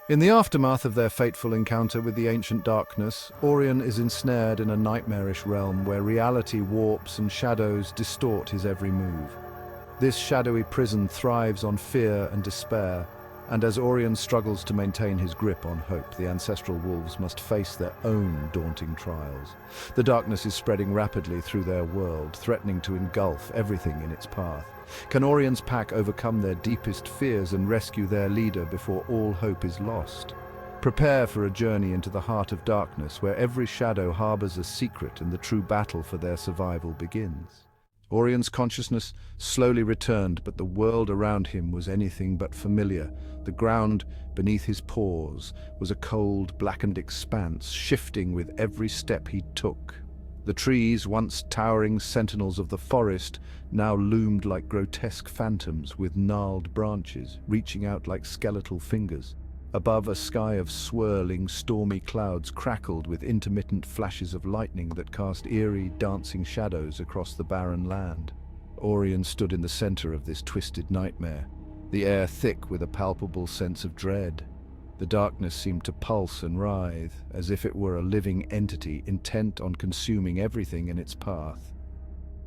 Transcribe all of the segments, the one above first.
In the aftermath of their fateful encounter with the ancient darkness, Aurion is ensnared in a nightmarish realm where reality warps and shadows distort his every move. This shadowy prison thrives on fear and despair, and as Aurion struggles to maintain his grip on hope, the Ancestral Wolves must face their own daunting trials. The darkness is spreading rapidly through their world, threatening to engulf everything in its path. Can Aurion's pack overcome their deepest fears and rescue their leader before all hope is lost? Prepare for a journey into the heart of darkness, where every shadow harbors a secret and the true battle for their survival begins. Aurion's consciousness slowly returned, but the world around him was anything but familiar. The ground beneath his paws was a cold, blackened expanse, shifting with every step he took. The trees, once towering sentinels of the forest, now loomed like grotesque phantoms with gnarled branches, reaching out like skeletal fingers. Above, a sky of swirling, stormy clouds crackled with intermittent flashes of lightning that cast eerie, dancing shadows across the barren land. Aurion stood in the center of this twisted nightmare, the air thick with a palpable sense of dread. The darkness seemed to pulse and writhe, as if it were a living entity intent on consuming everything in its path.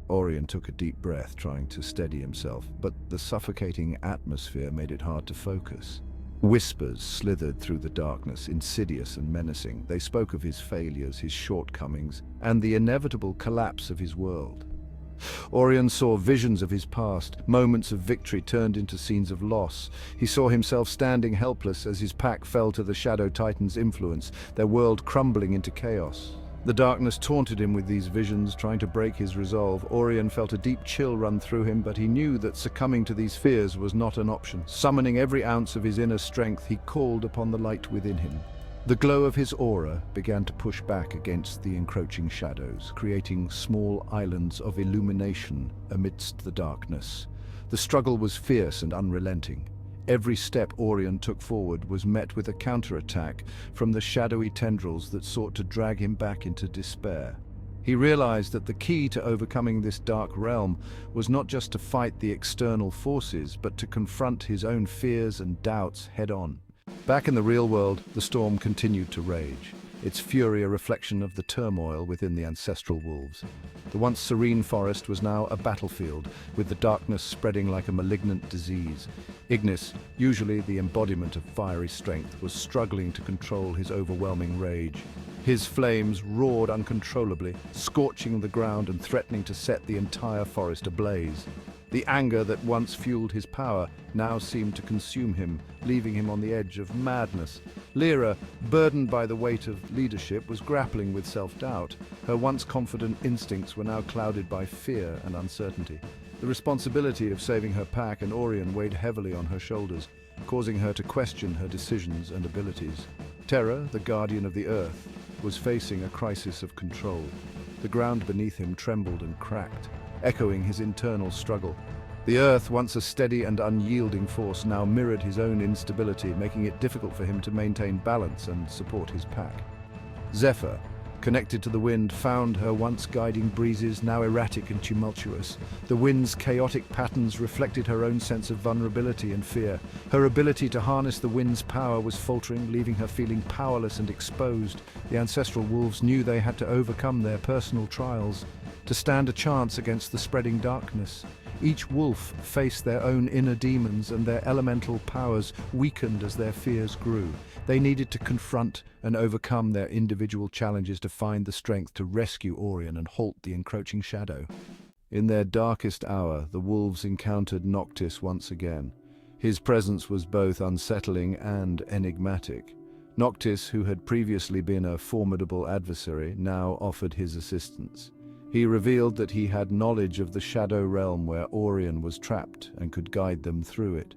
Aurion took a deep breath, trying to steady himself, but the suffocating atmosphere made it hard to focus. Whispers slithered through the darkness, insidious and menacing. They spoke of his failures, his shortcomings, and the inevitable collapse of his world. Aurion saw visions of his past, moments of victory turned into scenes of loss. He saw himself standing helpless as his pack fell to the Shadow Titan's influence, their world crumbling into chaos. The darkness taunted him with these visions, trying to break his resolve. Aurion felt a deep chill run through him, but he knew that succumbing to these fears was not an option. Summoning every ounce of his inner strength, he called upon the light within him. The glow of his aura began to push back against the encroaching shadows, creating small islands of illumination amidst the darkness. The struggle was fierce and unrelenting. Every step Aurion took forward was met with a counterattack from the shadowy tendrils that sought to drag him back into despair. He realized that the key to overcoming this dark realm was not just to fight the external forces, but to confront his own fears and doubts head-on. Back in the real world, the storm continued to rage, its fury a reflection of the turmoil within the Ancestral Wolves. The once serene forest was now a battlefield, with the darkness spreading like a malignant disease. Ignis, usually the embodiment of fiery strength, was struggling to control his overwhelming rage. His flames roared uncontrollably, scorching the ground and threatening to set the entire forest ablaze. The anger that once fueled his power now seemed to consume him, leaving him on the edge of madness. Lyra, burdened by the weight of leadership, was grappling with self-doubt. Her once confident instincts were now clouded by fear and uncertainty. The responsibility of saving her pack and Aurion weighed heavily on her shoulders, causing her to question her decisions and abilities. Terra, the guardian of the earth, was facing a crisis of control. The ground beneath him trembled and cracked, echoing his internal struggle. The earth, once a steady and unyielding force, now mirrored his own instability, making it difficult for him to maintain balance and support his pack. Zephyr, connected to the wind, found her once guiding breezes now erratic and tumultuous. The wind's chaotic patterns reflected her own sense of vulnerability and fear. Her ability to harness the wind's power was faltering, leaving her feeling powerless and exposed. The Ancestral Wolves knew they had to overcome their personal trials to stand a chance against the spreading darkness. Each wolf faced their own inner demons, and their elemental powers weakened as their fears grew. They needed to confront and overcome their individual challenges to find the strength to rescue Aurion and halt the encroaching shadow. In their darkest hour, the wolves encountered Noctis once again. His presence was both unsettling and enigmatic. Noctis, who had previously been a formidable adversary, now offered his assistance. He revealed that he had knowledge of the shadow realm where Aurion was trapped and could guide them through it.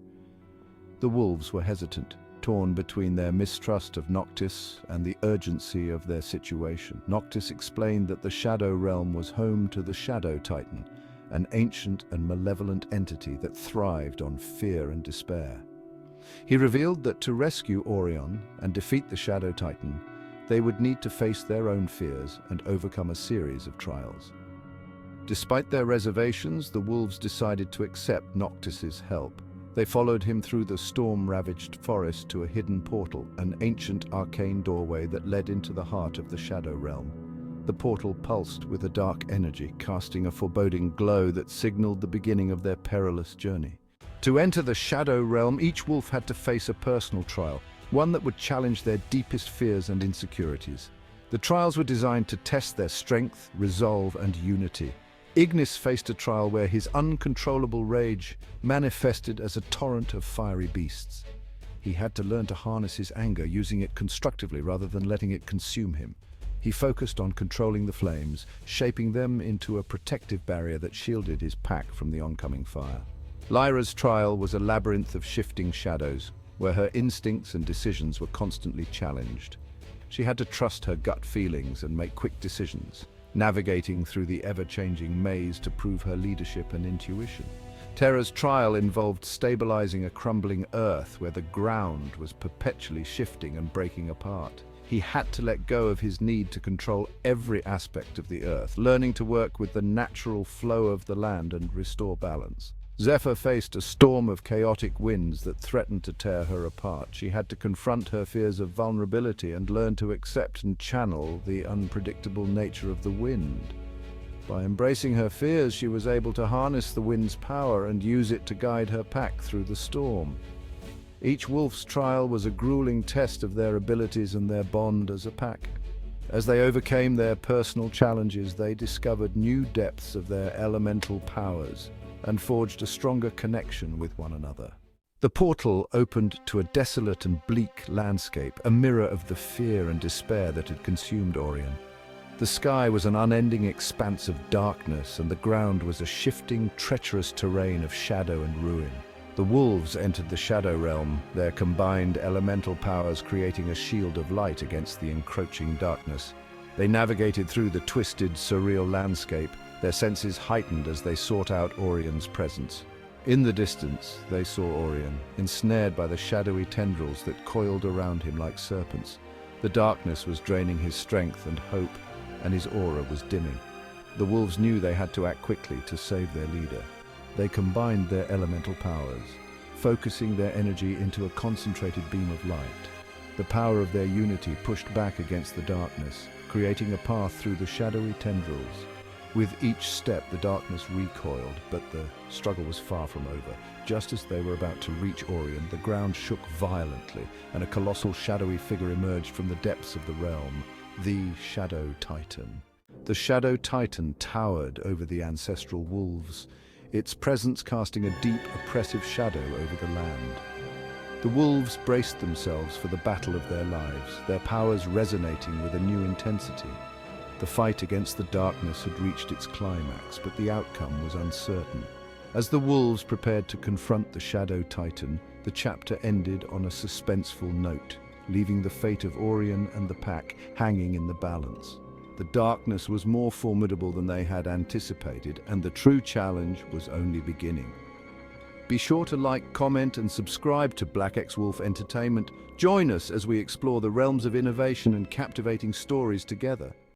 The wolves were hesitant, torn between their mistrust of Noctis and the urgency of their situation. Noctis explained that the shadow realm was home to the Shadow Titan, an ancient and malevolent entity that thrived on fear and despair. He revealed that to rescue Aurion and defeat the Shadow Titan, they would need to face their own fears and overcome a series of trials. Despite their reservations, the wolves decided to accept Noctis's help. They followed him through the storm-ravaged forest to a hidden portal, an ancient arcane doorway that led into the heart of the Shadow Realm. The portal pulsed with a dark energy, casting a foreboding glow that signaled the beginning of their perilous journey. To enter the Shadow Realm, each wolf had to face a personal trial, one that would challenge their deepest fears and insecurities. The trials were designed to test their strength, resolve, and unity. Ignis faced a trial where his uncontrollable rage manifested as a torrent of fiery beasts. He had to learn to harness his anger, using it constructively rather than letting it consume him. He focused on controlling the flames, shaping them into a protective barrier that shielded his pack from the oncoming fire. Lyra's trial was a labyrinth of shifting shadows, where her instincts and decisions were constantly challenged. She had to trust her gut feelings and make quick decisions, navigating through the ever-changing maze to prove her leadership and intuition. Terra's trial involved stabilizing a crumbling earth where the ground was perpetually shifting and breaking apart. He had to let go of his need to control every aspect of the earth, learning to work with the natural flow of the land and restore balance. Zephyr faced a storm of chaotic winds that threatened to tear her apart. She had to confront her fears of vulnerability and learn to accept and channel the unpredictable nature of the wind. By embracing her fears, she was able to harness the wind's power and use it to guide her pack through the storm. Each wolf's trial was a grueling test of their abilities and their bond as a pack. As they overcame their personal challenges, they discovered new depths of their elemental powers and forged a stronger connection with one another. The portal opened to a desolate and bleak landscape, a mirror of the fear and despair that had consumed Aurion. The sky was an unending expanse of darkness, and the ground was a shifting, treacherous terrain of shadow and ruin. The wolves entered the Shadow Realm, their combined elemental powers creating a shield of light against the encroaching darkness. They navigated through the twisted, surreal landscape, their senses heightened as they sought out Aurion's presence. In the distance, they saw Aurion, ensnared by the shadowy tendrils that coiled around him like serpents. The darkness was draining his strength and hope, and his aura was dimming. The wolves knew they had to act quickly to save their leader. They combined their elemental powers, focusing their energy into a concentrated beam of light. The power of their unity pushed back against the darkness, creating a path through the shadowy tendrils. With each step, the darkness recoiled, but the struggle was far from over. Just as they were about to reach Aurion, the ground shook violently, and a colossal shadowy figure emerged from the depths of the realm, the Shadow Titan. The Shadow Titan towered over the Ancestral Wolves, its presence casting a deep, oppressive shadow over the land. The wolves braced themselves for the battle of their lives, their powers resonating with a new intensity. The fight against the darkness had reached its climax, but the outcome was uncertain. As the wolves prepared to confront the Shadow Titan, the chapter ended on a suspenseful note, leaving the fate of Aurion and the pack hanging in the balance. The darkness was more formidable than they had anticipated, and the true challenge was only beginning. Be sure to like, comment, and subscribe to Black X Wolf Entertainment. Join us as we explore the realms of innovation and captivating stories together.